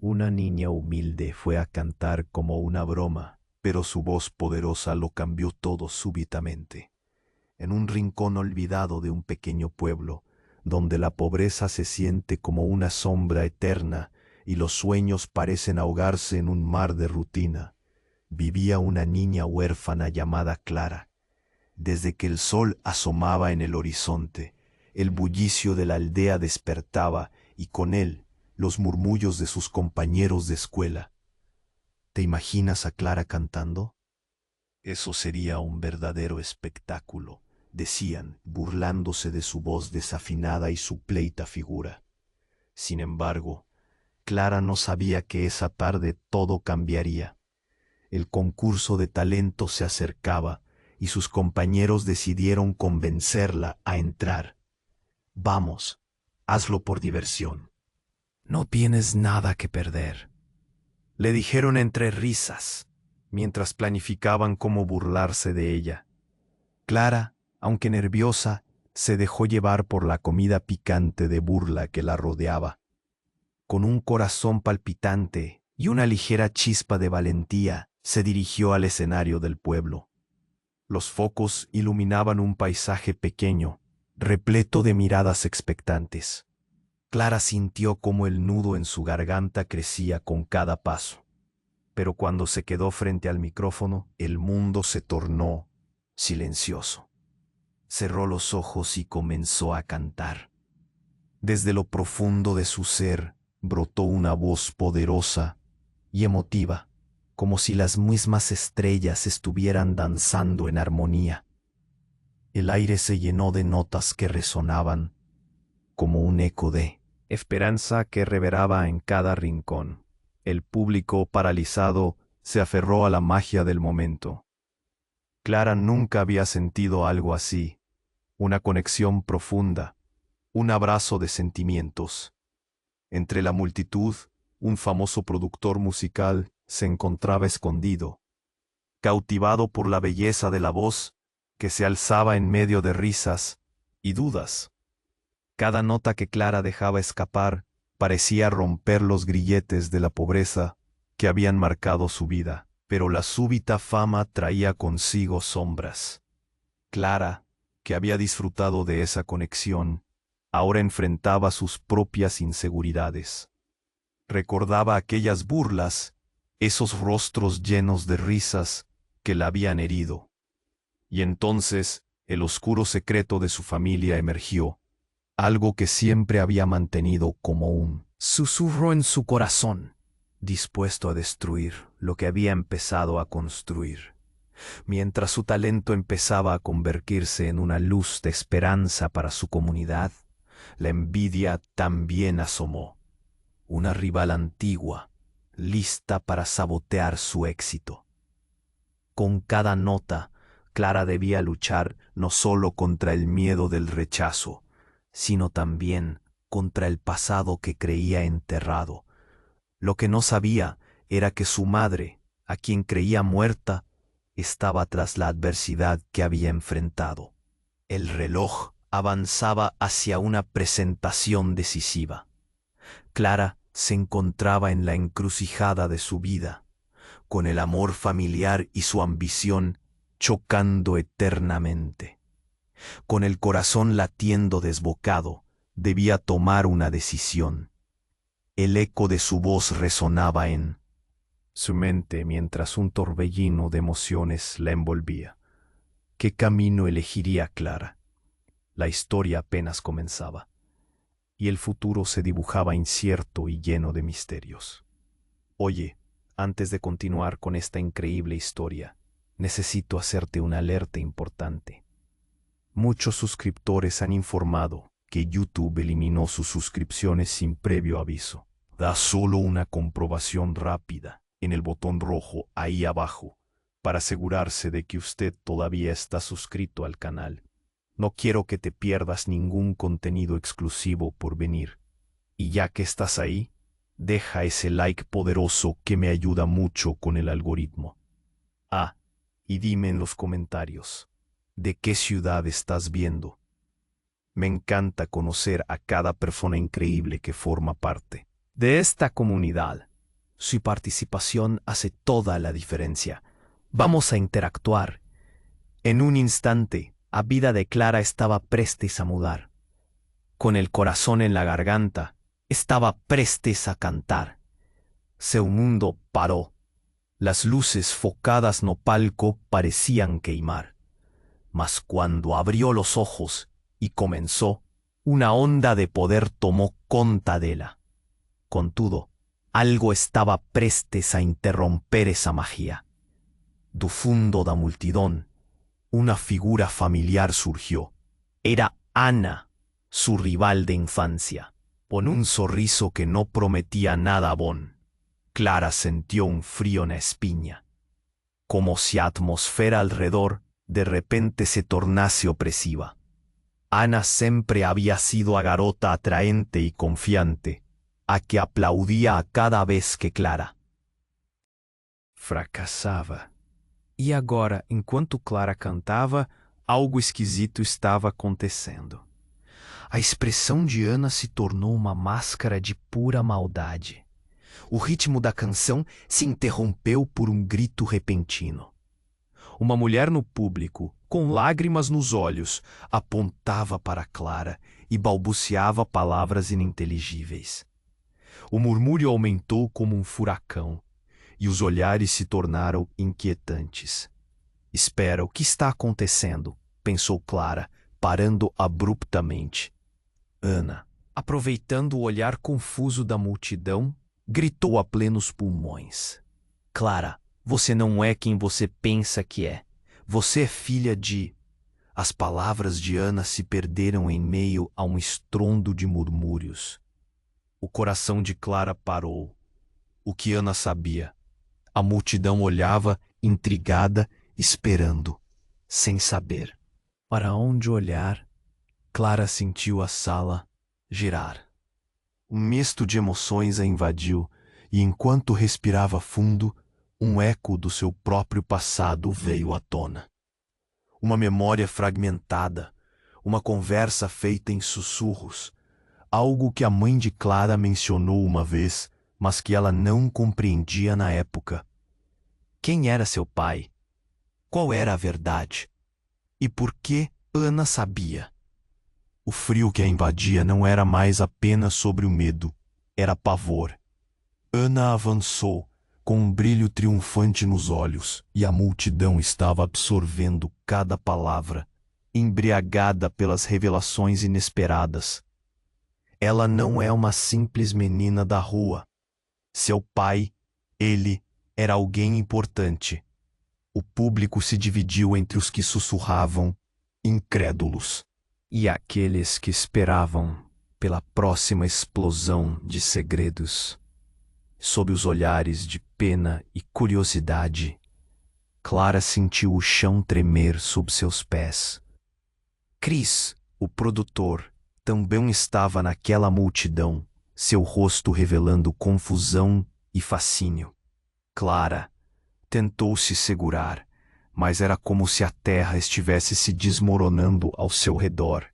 Una niña humilde fue a cantar como una broma, pero su voz poderosa lo cambió todo súbitamente. En un rincón olvidado de un pequeño pueblo, donde la pobreza se siente como una sombra eterna y los sueños parecen ahogarse en un mar de rutina, vivía una niña huérfana llamada Clara. Desde que el sol asomaba en el horizonte, el bullicio de la aldea despertaba y con él los murmullos de sus compañeros de escuela. ¿Te imaginas a Clara cantando? Eso sería un verdadero espectáculo, decían, burlándose de su voz desafinada y su pleita figura. Sin embargo, Clara no sabía que esa tarde todo cambiaría. El concurso de talento se acercaba y sus compañeros decidieron convencerla a entrar. Vamos, hazlo por diversión. No tienes nada que perder, le dijeron entre risas, mientras planificaban cómo burlarse de ella. Clara, aunque nerviosa, se dejó llevar por la comida picante de burla que la rodeaba. Con un corazón palpitante y una ligera chispa de valentía, se dirigió al escenario del pueblo. Los focos iluminaban un paisaje pequeño, repleto de miradas expectantes. Clara sintió cómo el nudo en su garganta crecía con cada paso. Pero cuando se quedó frente al micrófono, el mundo se tornó silencioso. Cerró los ojos y comenzó a cantar. Desde lo profundo de su ser brotó una voz poderosa y emotiva, como si las mismas estrellas estuvieran danzando en armonía. El aire se llenó de notas que resonaban como un eco de esperanza que reverberaba en cada rincón. El público, paralizado, se aferró a la magia del momento. Clara nunca había sentido algo así, una conexión profunda, un abrazo de sentimientos. Entre la multitud, un famoso productor musical se encontraba escondido, cautivado por la belleza de la voz que se alzaba en medio de risas y dudas. Cada nota que Clara dejaba escapar parecía romper los grilletes de la pobreza que habían marcado su vida, pero la súbita fama traía consigo sombras. Clara, que había disfrutado de esa conexión, ahora enfrentaba sus propias inseguridades. Recordaba aquellas burlas, esos rostros llenos de risas que la habían herido. Y entonces el oscuro secreto de su familia emergió, algo que siempre había mantenido como un susurro en su corazón, dispuesto a destruir lo que había empezado a construir. Mientras su talento empezaba a convertirse en una luz de esperanza para su comunidad, la envidia también asomó, una rival antigua, lista para sabotear su éxito. Con cada nota, Clara debía luchar no solo contra el miedo del rechazo, sino también contra el pasado que creía enterrado. Lo que no sabía era que su madre, a quien creía muerta, estaba tras la adversidad que había enfrentado. El reloj avanzaba hacia una presentación decisiva. Clara se encontraba en la encrucijada de su vida, con el amor familiar y su ambición chocando eternamente. Con el corazón latiendo desbocado, debía tomar una decisión. El eco de su voz resonaba en su mente mientras un torbellino de emociones la envolvía. ¿Qué camino elegiría Clara? La historia apenas comenzaba, y el futuro se dibujaba incierto y lleno de misterios. Oye, antes de continuar con esta increíble historia, necesito hacerte una alerta importante. Muchos suscriptores han informado que YouTube eliminó sus suscripciones sin previo aviso. Da solo una comprobación rápida en el botón rojo ahí abajo para asegurarse de que usted todavía está suscrito al canal. No quiero que te pierdas ningún contenido exclusivo por venir. Y ya que estás ahí, deja ese like poderoso que me ayuda mucho con el algoritmo. Ah, y dime en los comentarios, ¿de qué ciudad estás viendo? Me encanta conocer a cada persona increíble que forma parte de esta comunidad. Su participación hace toda la diferencia. Vamos a interactuar. En un instante, la vida de Clara estaba prestes a mudar. Con el corazón en la garganta, estaba prestes a cantar. Seu mundo paró. Las luces focadas no palco parecían queimar. Mas cuando abrió los ojos y comenzó, una onda de poder tomó conta de ella. Contudo, algo estaba prestes a interromper esa magia. Do fundo da multidón, una figura familiar surgió. Era Ana, su rival de infancia, con un sorriso que no prometía nada bon. Clara sintió un frío en la espina, como si la atmósfera alrededor de repente se tornase opresiva. Ana siempre había sido a garota atraente y confiante, a que aplaudía a cada vez que Clara fracassava. E agora, enquanto Clara cantava, algo esquisito estava acontecendo. A expressão de Ana se tornou uma máscara de pura maldade. O ritmo da canção se interrompeu por um grito repentino. Uma mulher no público, com lágrimas nos olhos, apontava para Clara e balbuciava palavras ininteligíveis. O murmúrio aumentou como um furacão, e os olhares se tornaram inquietantes. Espera, o que está acontecendo? Pensou Clara, parando abruptamente. Ana, aproveitando o olhar confuso da multidão, gritou a plenos pulmões. Clara, você não é quem você pensa que é. Você é filha de... As palavras de Ana se perderam em meio a um estrondo de murmúrios. O coração de Clara parou. O que Ana sabia? A multidão olhava, intrigada, esperando, sem saber. Para onde olhar, Clara sentiu a sala girar. Um misto de emoções a invadiu, e enquanto respirava fundo, um eco do seu próprio passado veio à tona. Uma memória fragmentada, uma conversa feita em sussurros, algo que a mãe de Clara mencionou uma vez, mas que ela não compreendia na época. Quem era seu pai? Qual era a verdade? E por que Ana sabia? O frio que a invadia não era mais apenas sobre o medo, era pavor. Ana avançou, com um brilho triunfante nos olhos, e a multidão estava absorvendo cada palavra, embriagada pelas revelações inesperadas. Ela não é uma simples menina da rua. Seu pai, ele, era alguém importante. O público se dividiu entre os que sussurravam, incrédulos, e aqueles que esperavam pela próxima explosão de segredos. Sob os olhares de pena e curiosidade, Clara sentiu o chão tremer sob seus pés. Chris, o produtor, também estava naquela multidão, seu rosto revelando confusão e fascínio. Clara tentou se segurar, mas era como se a terra estivesse se desmoronando ao seu redor.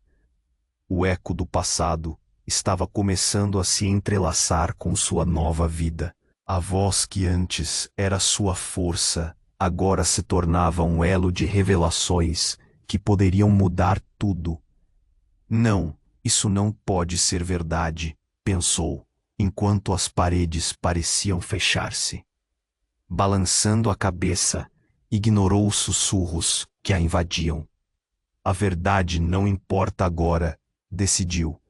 O eco do passado estava começando a se entrelaçar com sua nova vida. A voz que antes era sua força, agora se tornava um elo de revelações que poderiam mudar tudo. Não, isso não pode ser verdade, pensou, enquanto as paredes pareciam fechar-se. Balançando a cabeça, ignorou os sussurros que a invadiam. A verdade não importa agora, decidiu.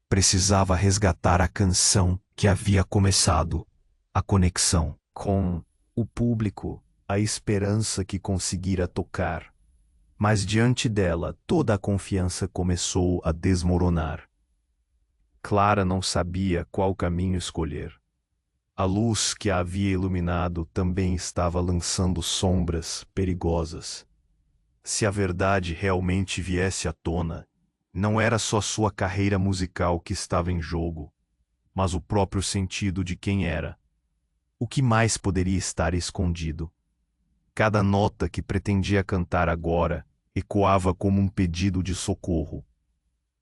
Precisava resgatar a canção que havia começado, a conexão com o público, a esperança que conseguira tocar. Mas diante dela, toda a confiança começou a desmoronar. Clara não sabia qual caminho escolher. A luz que a havia iluminado também estava lançando sombras perigosas. Se a verdade realmente viesse à tona, não era só sua carreira musical que estava em jogo, mas o próprio sentido de quem era. O que mais poderia estar escondido? Cada nota que pretendia cantar agora ecoava como um pedido de socorro.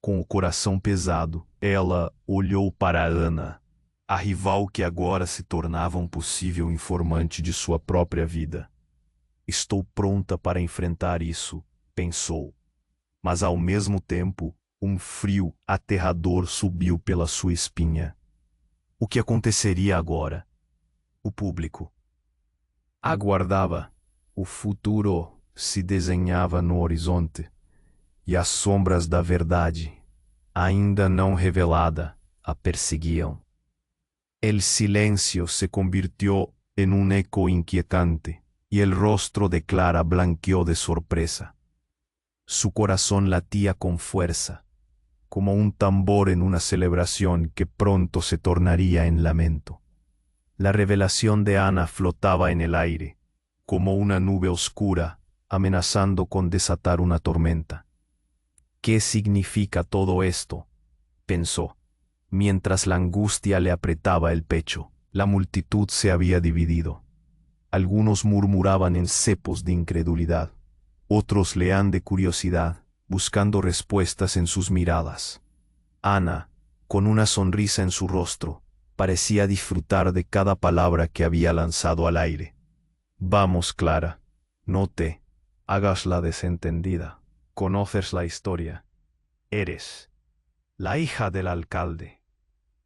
Com o coração pesado, ela olhou para Ana. a rival que agora se tornava possível informante de sua própria vida. Estou pronta para enfrentar isso, pensou. Mas ao mesmo tempo, frio aterrador subiu pela sua espinha. O que aconteceria agora? O público aguardava. O futuro se desenhava no horizonte, e as sombras da verdade, ainda não revelada, a perseguiam. El silencio se convirtió en un eco inquietante, y el rostro de Clara blanqueó de sorpresa. Su corazón latía con fuerza, como un tambor en una celebración que pronto se tornaría en lamento. La revelación de Ana flotaba en el aire, como una nube oscura, amenazando con desatar una tormenta. ¿Qué significa todo esto?, pensó. Mientras la angustia le apretaba el pecho, la multitud se había dividido. Algunos murmuraban en cepos de incredulidad, otros lean de curiosidad, buscando respuestas en sus miradas. Ana, con una sonrisa en su rostro, parecía disfrutar de cada palabra que había lanzado al aire. Vamos, Clara, no te hagas la desentendida. Conoces la historia. Eres la hija del alcalde.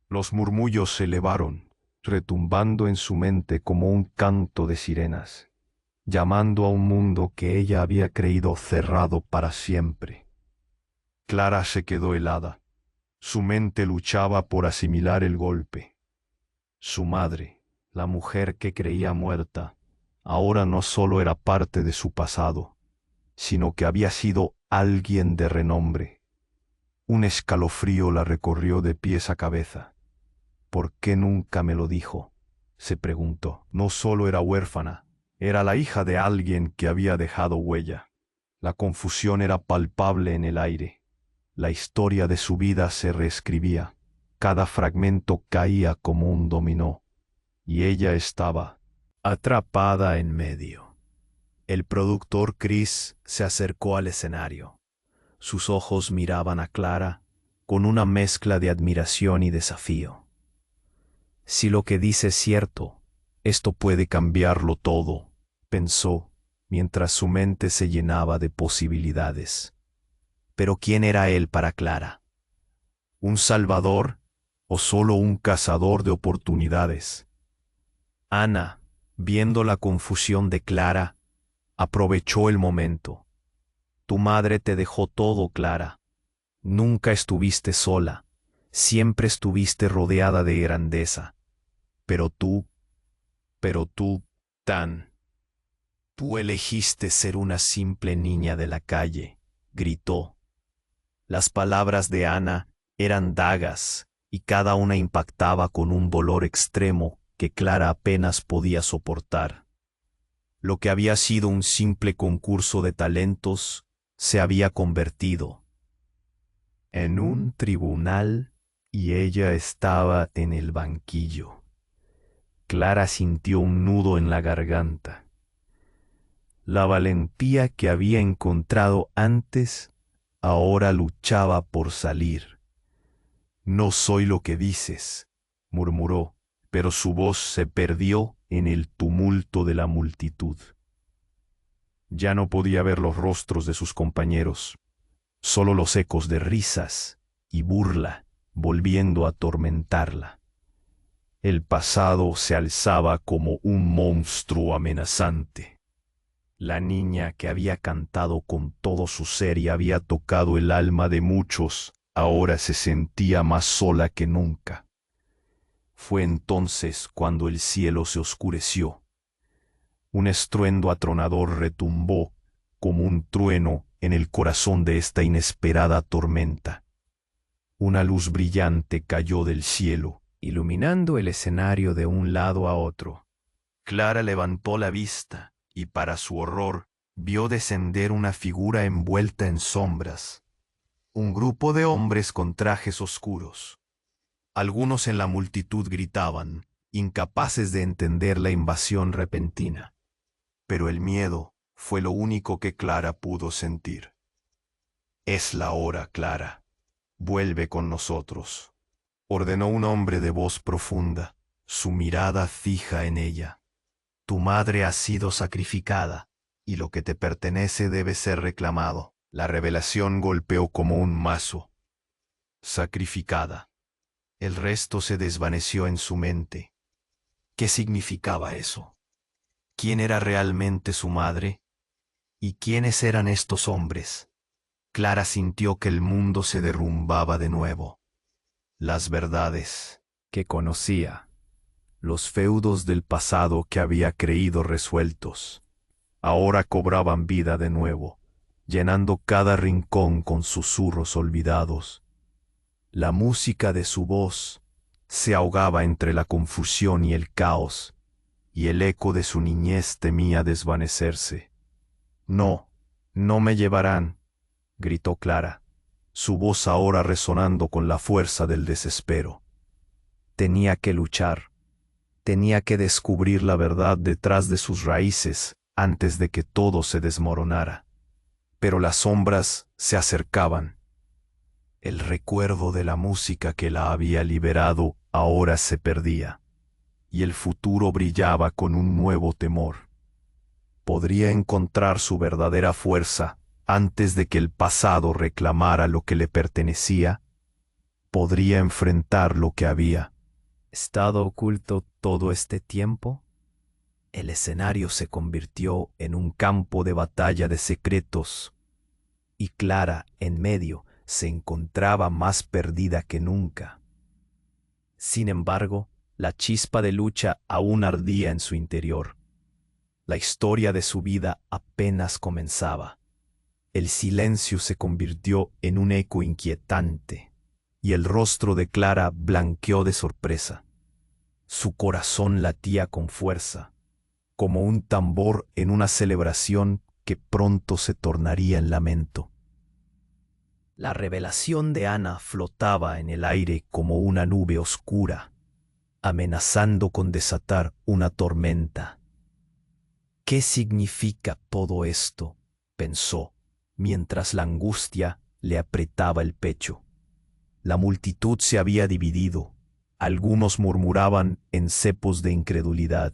Los murmullos se elevaron, retumbando en su mente como un canto de sirenas, llamando a un mundo que ella había creído cerrado para siempre. Clara se quedó helada. Su mente luchaba por asimilar el golpe. Su madre, la mujer que creía muerta, ahora no solo era parte de su pasado, sino que había sido alguien de renombre. Un escalofrío la recorrió de pies a cabeza. ¿Por qué nunca me lo dijo?, se preguntó. No solo era huérfana, era la hija de alguien que había dejado huella. La confusión era palpable en el aire. La historia de su vida se reescribía. Cada fragmento caía como un dominó, y ella estaba atrapada en medio. El productor Chris se acercó al escenario. Sus ojos miraban a Clara con una mezcla de admiración y desafío. Si lo que dice es cierto, esto puede cambiarlo todo, pensó, mientras su mente se llenaba de posibilidades. Pero ¿quién era él para Clara? ¿Un salvador o solo un cazador de oportunidades? Ana, viendo la confusión de Clara, aprovechó el momento. Tu madre te dejó todo, Clara. Nunca estuviste sola, siempre estuviste rodeada de grandeza. Pero tú, tú elegiste ser una simple niña de la calle, gritó. Las palabras de Ana eran dagas, y cada una impactaba con un dolor extremo que Clara apenas podía soportar. Lo que había sido un simple concurso de talentos se había convertido en un tribunal, y ella estaba en el banquillo. Clara sintió un nudo en la garganta. La valentía que había encontrado antes ahora luchaba por salir. No soy lo que dices, murmuró, pero su voz se perdió en el tumulto de la multitud. Ya no podía ver los rostros de sus compañeros, solo los ecos de risas y burla volviendo a atormentarla. El pasado se alzaba como un monstruo amenazante. La niña que había cantado con todo su ser y había tocado el alma de muchos, ahora se sentía más sola que nunca. Fue entonces cuando el cielo se oscureció. Un estruendo atronador retumbó como un trueno en el corazón de esta inesperada tormenta. Una luz brillante cayó del cielo, iluminando el escenario de un lado a otro. Clara levantó la vista y, para su horror, vio descender una figura envuelta en sombras. Un grupo de hombres con trajes oscuros. Algunos en la multitud gritaban, incapaces de entender la invasión repentina. Pero el miedo fue lo único que Clara pudo sentir. Es la hora, Clara. Vuelve con nosotros. ordenó un hombre de voz profunda, su mirada fija en ella. Tu madre ha sido sacrificada, y lo que te pertenece debe ser reclamado. La revelación golpeó como un mazo. Sacrificada. El resto se desvaneció en su mente. ¿Qué significaba eso? ¿Quién era realmente su madre? ¿Y quiénes eran estos hombres? Clara sintió que el mundo se derrumbaba de nuevo. Las verdades que conocía, los feudos del pasado que había creído resueltos, ahora cobraban vida de nuevo, llenando cada rincón con susurros olvidados. La música de su voz se ahogaba entre la confusión y el caos, y el eco de su niñez temía desvanecerse. No, no me llevarán, gritó Clara, su voz ahora resonando con la fuerza del desespero. Tenía que luchar, tenía que descubrir la verdad detrás de sus raíces antes de que todo se desmoronara. Pero las sombras se acercaban. El recuerdo de la música que la había liberado ahora se perdía, y el futuro brillaba con un nuevo temor. Podría encontrar su verdadera fuerza antes de que el pasado reclamara lo que le pertenecía. Podría enfrentar lo que había estado oculto todo este tiempo. El escenario se convirtió en un campo de batalla de secretos, y Clara, en medio, se encontraba más perdida que nunca. Sin embargo, la chispa de lucha aún ardía en su interior. La historia de su vida apenas comenzaba. El silencio se convirtió en un eco inquietante, y el rostro de Clara blanqueó de sorpresa. Su corazón latía con fuerza, como un tambor en una celebración que pronto se tornaría en lamento. La revelación de Ana flotaba en el aire como una nube oscura, amenazando con desatar una tormenta. ¿Qué significa todo esto?, pensó, mientras la angustia le apretaba el pecho. La multitud se había dividido. Algunos murmuraban en cepos de incredulidad.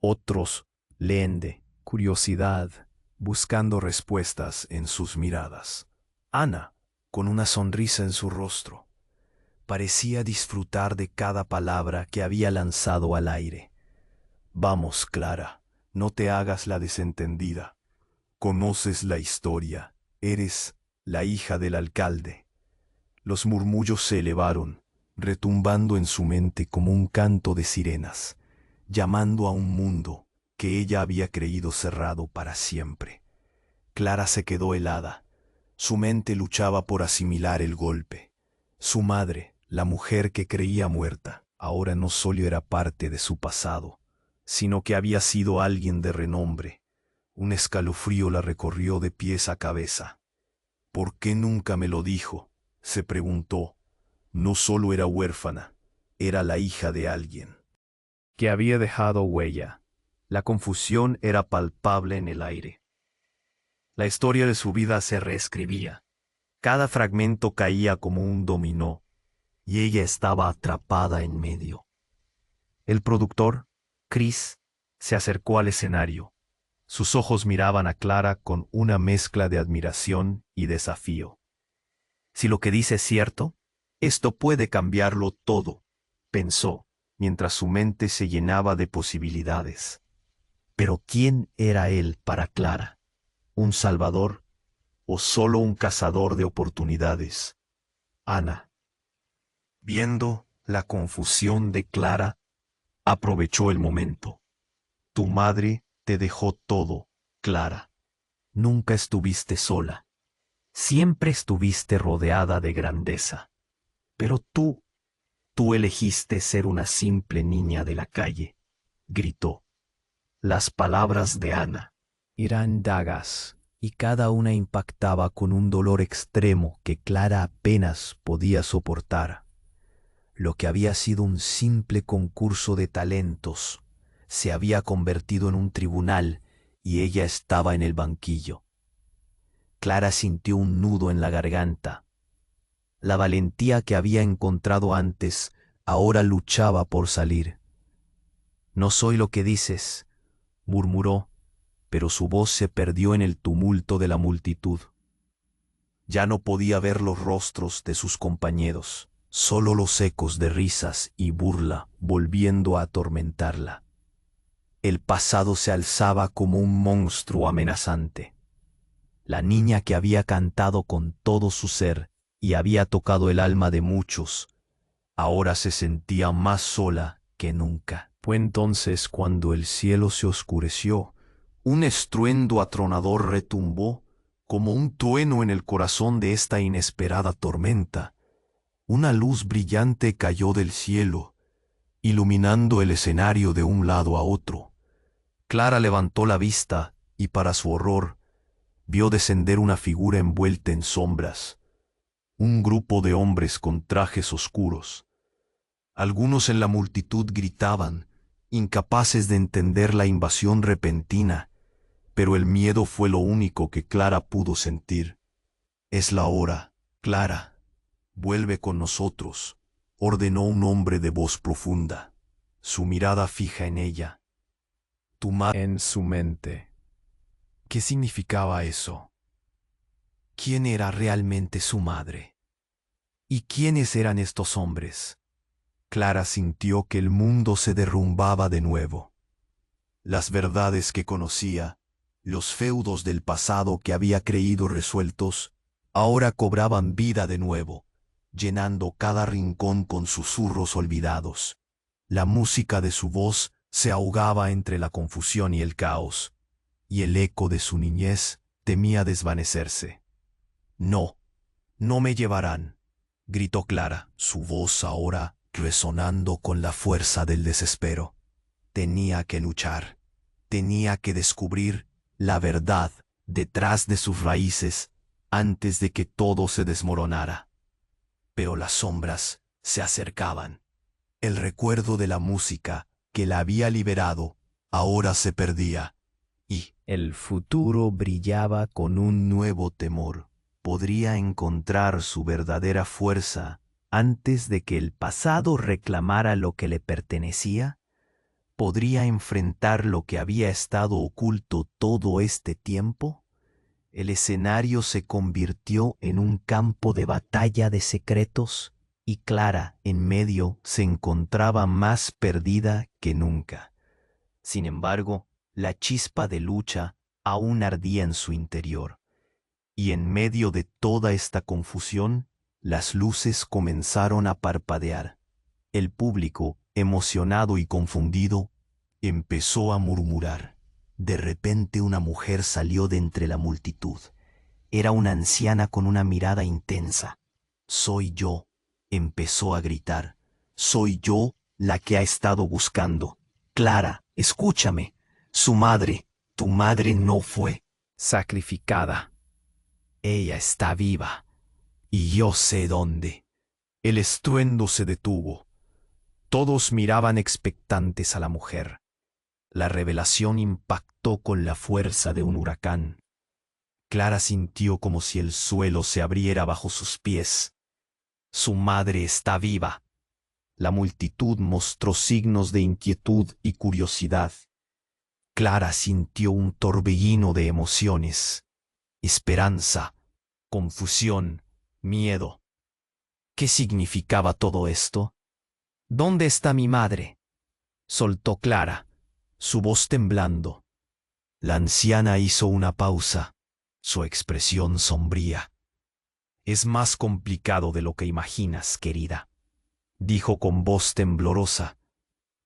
Otros leen de curiosidad, buscando respuestas en sus miradas. Ana, con una sonrisa en su rostro, parecía disfrutar de cada palabra que había lanzado al aire. Vamos, Clara, no te hagas la desentendida. Conoces la historia, eres la hija del alcalde. Los murmullos se elevaron, retumbando en su mente como un canto de sirenas, llamando a un mundo que ella había creído cerrado para siempre. Clara se quedó helada. Su mente luchaba por asimilar el golpe. Su madre, la mujer que creía muerta, ahora no solo era parte de su pasado, sino que había sido alguien de renombre. Un escalofrío la recorrió de pies a cabeza. ¿Por qué nunca me lo dijo?, se preguntó. No solo era huérfana, era la hija de alguien que había dejado huella. La confusión era palpable en el aire. La historia de su vida se reescribía. Cada fragmento caía como un dominó, y ella estaba atrapada en medio. El productor, Chris, se acercó al escenario. Sus ojos miraban a Clara con una mezcla de admiración y desafío. Si lo que dice es cierto, esto puede cambiarlo todo, pensó, mientras su mente se llenaba de posibilidades. Pero ¿quién era él para Clara? ¿Un salvador o solo un cazador de oportunidades? Ana, viendo la confusión de Clara, aprovechó el momento. Tu madre te dejó todo, Clara. Nunca estuviste sola. Siempre estuviste rodeada de grandeza. Pero tú elegiste ser una simple niña de la calle, gritó. Las palabras de Ana eran dagas, y cada una impactaba con un dolor extremo que Clara apenas podía soportar. Lo que había sido un simple concurso de talentos se había convertido en un tribunal y ella estaba en el banquillo. Clara sintió un nudo en la garganta. La valentía que había encontrado antes ahora luchaba por salir. «No soy lo que dices», murmuró, pero su voz se perdió en el tumulto de la multitud. Ya no podía ver los rostros de sus compañeros, solo los ecos de risas y burla volviendo a atormentarla. El pasado se alzaba como un monstruo amenazante. La niña que había cantado con todo su ser y había tocado el alma de muchos, ahora se sentía más sola que nunca. Fue entonces cuando el cielo se oscureció, un estruendo atronador retumbó como un trueno en el corazón de esta inesperada tormenta. Una luz brillante cayó del cielo, iluminando el escenario de un lado a otro. Clara levantó la vista y, para su horror, vio descender una figura envuelta en sombras, un grupo de hombres con trajes oscuros. Algunos en la multitud gritaban, incapaces de entender la invasión repentina, pero el miedo fue lo único que Clara pudo sentir. «Es la hora, Clara. Vuelve con nosotros», ordenó un hombre de voz profunda, su mirada fija en ella. «Tu madre», en su mente. ¿Qué significaba eso? ¿Quién era realmente su madre? ¿Y quiénes eran estos hombres? Clara sintió que el mundo se derrumbaba de nuevo. Las verdades que conocía, los feudos del pasado que había creído resueltos, ahora cobraban vida de nuevo, llenando cada rincón con susurros olvidados. La música de su voz se ahogaba entre la confusión y el caos, y el eco de su niñez temía desvanecerse. «No, no me llevarán», gritó Clara, su voz ahora resonando con la fuerza del desespero. Tenía que luchar, tenía que descubrir la verdad detrás de sus raíces antes de que todo se desmoronara. Pero las sombras se acercaban. El recuerdo de la música que la había liberado ahora se perdía, y el futuro brillaba con un nuevo temor. Podría encontrar su verdadera fuerza antes de que el pasado reclamara lo que le pertenecía. ¿Podría enfrentar lo que había estado oculto todo este tiempo? El escenario se convirtió en un campo de batalla de secretos, y Clara, en medio, se encontraba más perdida que nunca. Sin embargo, la chispa de lucha aún ardía en su interior, y en medio de toda esta confusión, las luces comenzaron a parpadear. El público, emocionado y confundido, empezó a murmurar. De repente una mujer salió de entre la multitud. Era una anciana con una mirada intensa. «Soy yo», empezó a gritar. «Soy yo la que ha estado buscando. Clara, escúchame. Tu madre no fue sacrificada. Ella está viva. Y yo sé dónde». El estruendo se detuvo. Todos miraban expectantes a la mujer. La revelación impactó con la fuerza de un huracán. Clara sintió como si el suelo se abriera bajo sus pies. «Su madre está viva». La multitud mostró signos de inquietud y curiosidad. Clara sintió un torbellino de emociones: esperanza, confusión, miedo. ¿Qué significaba todo esto? «¿Dónde está mi madre?», soltó Clara, su voz temblando. La anciana hizo una pausa, su expresión sombría. «Es más complicado de lo que imaginas, querida», dijo con voz temblorosa,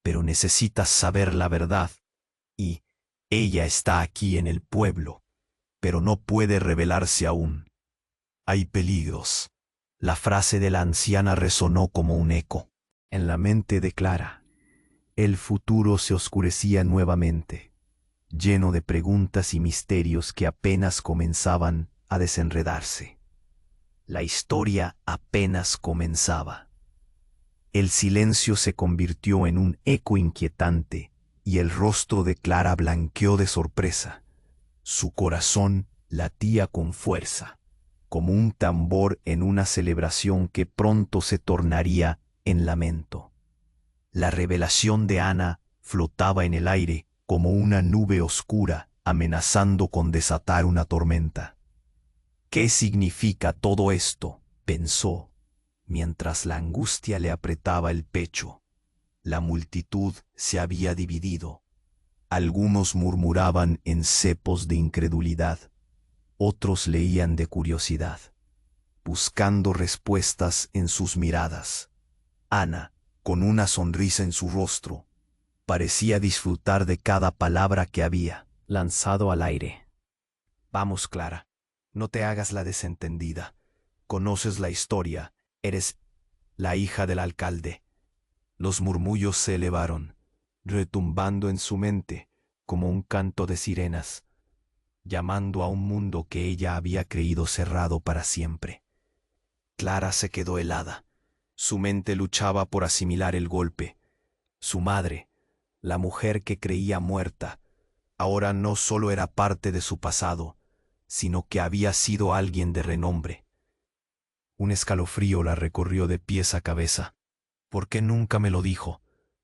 «pero necesitas saber la verdad. Y ella está aquí en el pueblo, pero no puede revelarse aún. Hay peligros». La frase de la anciana resonó como un eco en la mente de Clara. El futuro se oscurecía nuevamente, lleno de preguntas y misterios que apenas comenzaban a desenredarse. La historia apenas comenzaba. El silencio se convirtió en un eco inquietante y el rostro de Clara blanqueó de sorpresa. Su corazón latía con fuerza, como un tambor en una celebración que pronto se tornaría en lamento. La revelación de Ana flotaba en el aire como una nube oscura, amenazando con desatar una tormenta. ¿Qué significa todo esto?, pensó, mientras la angustia le apretaba el pecho. La multitud se había dividido. Algunos murmuraban en cepos de incredulidad, otros leían de curiosidad, buscando respuestas en sus miradas. Ana, con una sonrisa en su rostro, parecía disfrutar de cada palabra que había lanzado al aire. Vamos, Clara, no te hagas la desentendida. Conoces la historia, eres la hija del alcalde. Los murmullos se elevaron, retumbando en su mente como un canto de sirenas, llamando a un mundo que ella había creído cerrado para siempre. Clara se quedó helada. Su mente luchaba por asimilar el golpe. Su madre, la mujer que creía muerta, ahora no solo era parte de su pasado, sino que había sido alguien de renombre. Un escalofrío la recorrió de pies a cabeza. ¿Por qué nunca me lo dijo?,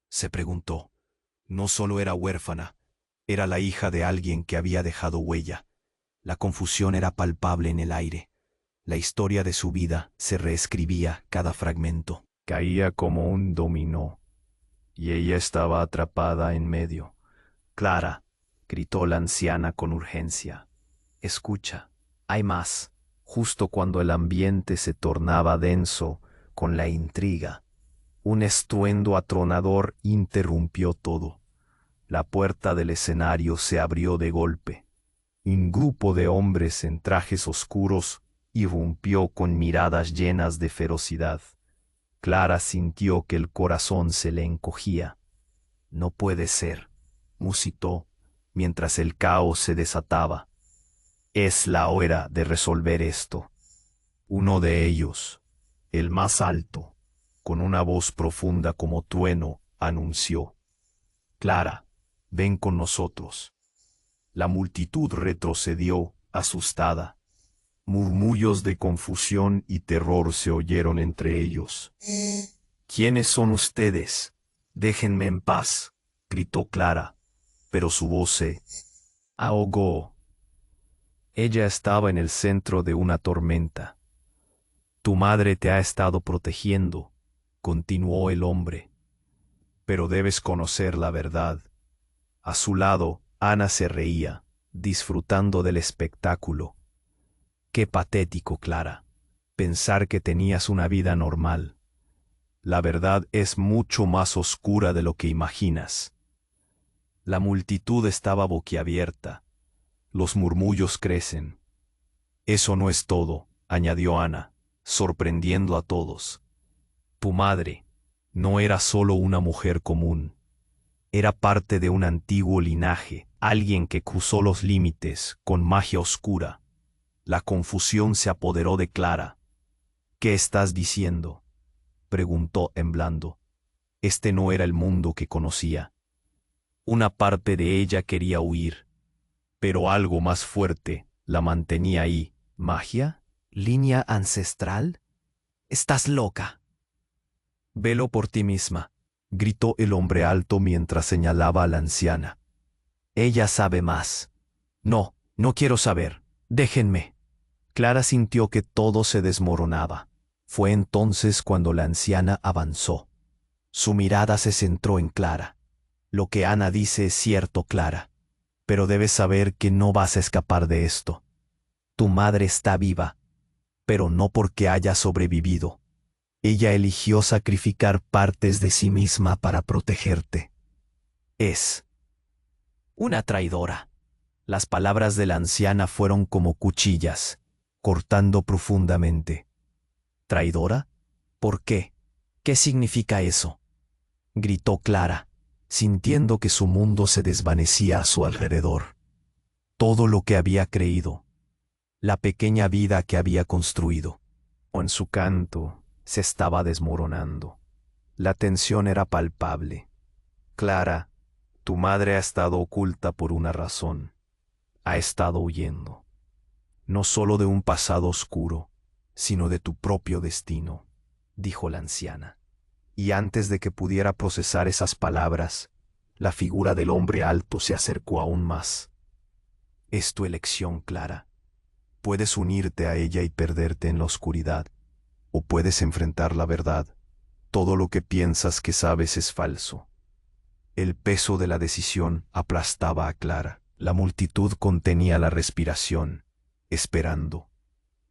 se preguntó. No solo era huérfana, era la hija de alguien que había dejado huella. La confusión era palpable en el aire. La historia de su vida se reescribía cada fragmento. Caía como un dominó, y ella estaba atrapada en medio. Clara, gritó la anciana con urgencia. Escucha, hay más. Justo cuando el ambiente se tornaba denso con la intriga, un estruendo atronador interrumpió todo. La puerta del escenario se abrió de golpe. Un grupo de hombres en trajes oscuros irrumpió con miradas llenas de ferocidad. Clara sintió que el corazón se le encogía. No puede ser, musitó, mientras el caos se desataba. Es la hora de resolver esto. Uno de ellos, el más alto, con una voz profunda como trueno, anunció: Clara, ven con nosotros. La multitud retrocedió, asustada. Murmullos de confusión y terror se oyeron entre ellos. ¿Quiénes son ustedes? Déjenme en paz, gritó Clara, pero su voz se ahogó. Ella estaba en el centro de una tormenta. Tu madre te ha estado protegiendo, continuó el hombre. Pero debes conocer la verdad. A su lado, Ana se reía, disfrutando del espectáculo. Qué patético, Clara, pensar que tenías una vida normal. La verdad es mucho más oscura de lo que imaginas. La multitud estaba boquiabierta. Los murmullos crecen. Eso no es todo, añadió Ana, sorprendiendo a todos. Tu madre no era solo una mujer común. Era parte de un antiguo linaje, alguien que cruzó los límites con magia oscura. La confusión se apoderó de Clara. ¿Qué estás diciendo?, preguntó temblando. Este no era el mundo que conocía. Una parte de ella quería huir, pero algo más fuerte la mantenía ahí. ¿Magia? ¿Línea ancestral? Estás loca. Velo por ti misma, gritó el hombre alto mientras señalaba a la anciana. Ella sabe más. No, no quiero saber. Déjenme. Clara sintió que todo se desmoronaba. Fue entonces cuando la anciana avanzó. Su mirada se centró en Clara. Lo que Ana dice es cierto, Clara, pero debes saber que no vas a escapar de esto. Tu madre está viva, pero no porque haya sobrevivido. Ella eligió sacrificar partes de sí misma para protegerte. Es una traidora. Las palabras de la anciana fueron como cuchillas, cortando profundamente. ¿Traidora? ¿Por qué? ¿Qué significa eso?, gritó Clara, sintiendo que su mundo se desvanecía a su alrededor. Todo lo que había creído, la pequeña vida que había construido, o en su canto, se estaba desmoronando. La tensión era palpable. Clara, tu madre ha estado oculta por una razón. Ha estado huyendo. no solo de un pasado oscuro, sino de tu propio destino, dijo la anciana. Y antes de que pudiera procesar esas palabras, la figura del hombre alto se acercó aún más. Es tu elección, Clara. Puedes unirte a ella y perderte en la oscuridad, o puedes enfrentar la verdad. Todo lo que piensas que sabes es falso. El peso de la decisión aplastaba a Clara. La multitud contenía la respiración, esperando.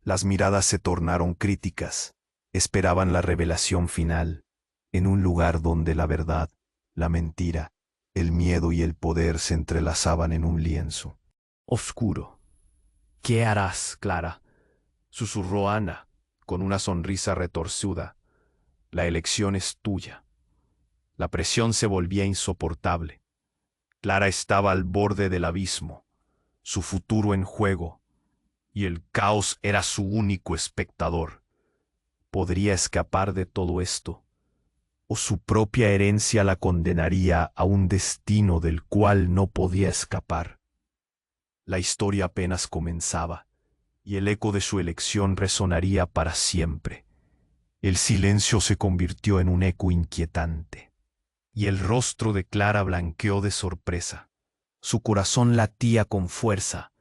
Las miradas se tornaron críticas. Esperaban la revelación final, en un lugar donde la verdad, la mentira, el miedo y el poder se entrelazaban en un lienzo oscuro. ¿Qué harás, Clara?, susurró Ana, con una sonrisa retorcida. La elección es tuya. La presión se volvía insoportable. Clara estaba al borde del abismo, su futuro en juego, y el caos era su único espectador. ¿Podría escapar de todo esto? ¿O su propia herencia la condenaría a un destino del cual no podía escapar? La historia apenas comenzaba, y el eco de su elección resonaría para siempre. El silencio se convirtió en un eco inquietante, y el rostro de Clara blanqueó de sorpresa. Su corazón latía con fuerza,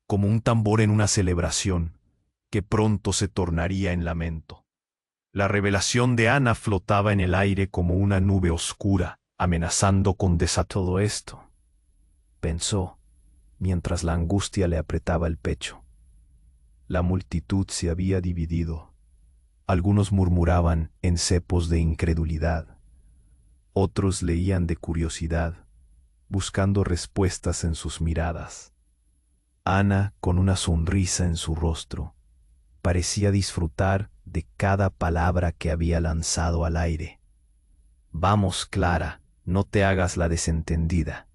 como un tambor en una celebración, que pronto se tornaría en lamento. La revelación de Ana flotaba en el aire como una nube oscura, amenazando con desatar todo esto, pensó, mientras la angustia le apretaba el pecho. La multitud se había dividido. Algunos murmuraban en cepos de incredulidad. Otros leían de curiosidad, buscando respuestas en sus miradas. Ana, con una sonrisa en su rostro, parecía disfrutar de cada palabra que había lanzado al aire. Vamos, Clara, no te hagas la desentendida.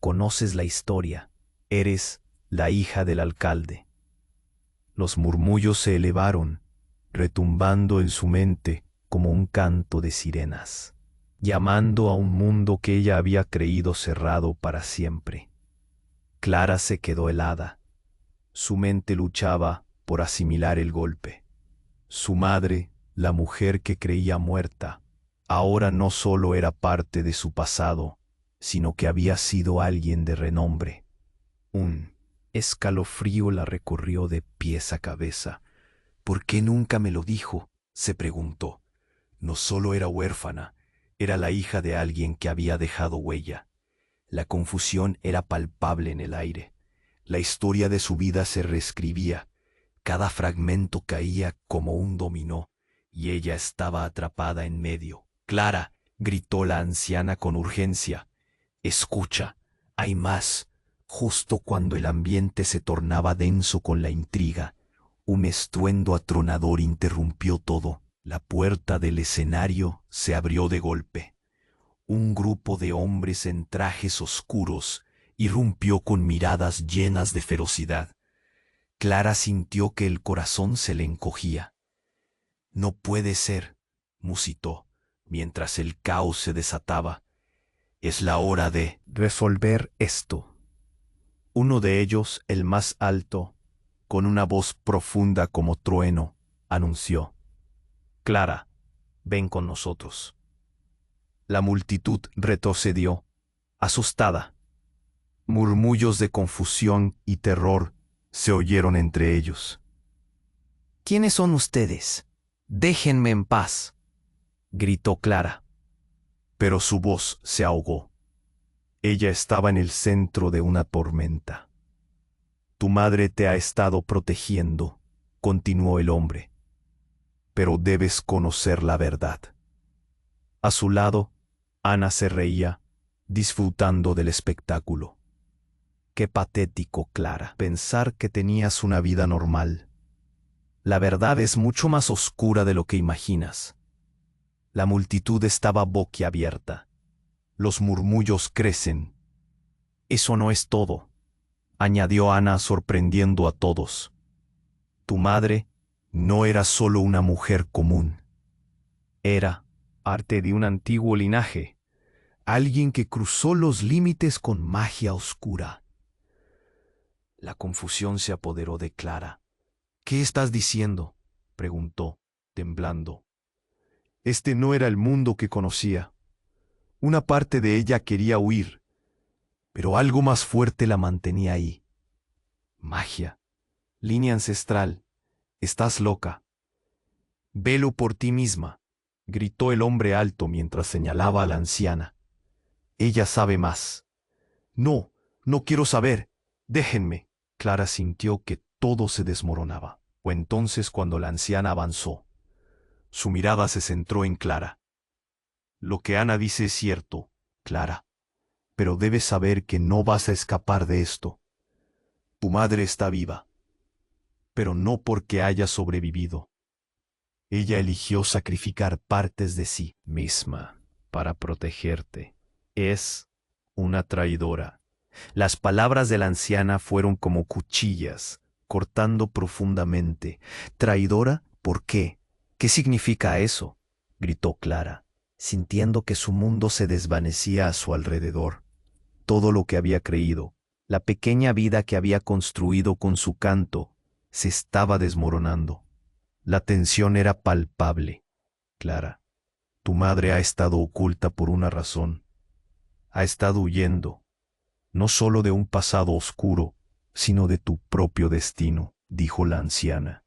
Conoces la historia, eres la hija del alcalde. Los murmullos se elevaron, retumbando en su mente como un canto de sirenas, llamando a un mundo que ella había creído cerrado para siempre. Clara se quedó helada. Su mente luchaba por asimilar el golpe. Su madre, la mujer que creía muerta, ahora no solo era parte de su pasado, sino que había sido alguien de renombre. Un escalofrío la recorrió de pies a cabeza. ¿Por qué nunca me lo dijo?, se preguntó. No solo era huérfana, era la hija de alguien que había dejado huella. La confusión era palpable en el aire. La historia de su vida se reescribía. Cada fragmento caía como un dominó, y ella estaba atrapada en medio. «Clara», gritó la anciana con urgencia. «Escucha, hay más». Justo cuando el ambiente se tornaba denso con la intriga, un estruendo atronador interrumpió todo. La puerta del escenario se abrió de golpe. Un grupo de hombres en trajes oscuros irrumpió con miradas llenas de ferocidad. Clara sintió que el corazón se le encogía. «No puede ser», musitó, mientras el caos se desataba. «Es la hora de resolver esto». Uno de ellos, el más alto, con una voz profunda como trueno, anunció: «Clara, ven con nosotros». La multitud retrocedió, asustada. Murmullos de confusión y terror se oyeron entre ellos. «¿Quiénes son ustedes? Déjenme en paz», gritó Clara. Pero su voz se ahogó. Ella estaba en el centro de una tormenta. «Tu madre te ha estado protegiendo», continuó el hombre, «pero debes conocer la verdad». A su lado, Ana se reía, disfrutando del espectáculo. «Qué patético, Clara, pensar que tenías una vida normal. La verdad es mucho más oscura de lo que imaginas». La multitud estaba boquiabierta. Los murmullos crecen. «Eso no es todo», añadió Ana, sorprendiendo a todos. «Tu madre no era solo una mujer común. Era parte de un antiguo linaje, alguien que cruzó los límites con magia oscura». La confusión se apoderó de Clara. «¿Qué estás diciendo?», preguntó, temblando. Este no era el mundo que conocía. Una parte de ella quería huir, pero algo más fuerte la mantenía ahí. Magia, línea ancestral, estás loca. «Velo por ti misma», gritó el hombre alto mientras señalaba a la anciana. «Ella sabe más». «No, no quiero saber. Déjenme». Clara sintió que todo se desmoronaba. Fue entonces cuando la anciana avanzó. Su mirada se centró en Clara. «Lo que Ana dice es cierto, Clara, pero debes saber que no vas a escapar de esto. Tu madre está viva, pero no porque haya sobrevivido. Ella eligió sacrificar partes de sí misma para protegerte. Es una traidora». Las palabras de la anciana fueron como cuchillas, cortando profundamente. «¿Traidora? ¿Por qué? ¿Qué significa eso?», gritó Clara, sintiendo que su mundo se desvanecía a su alrededor. Todo lo que había creído, la pequeña vida que había construido con su canto, se estaba desmoronando. La tensión era palpable. «Clara, tu madre ha estado oculta por una razón. Ha estado huyendo, no solo de un pasado oscuro, sino de tu propio destino», dijo la anciana.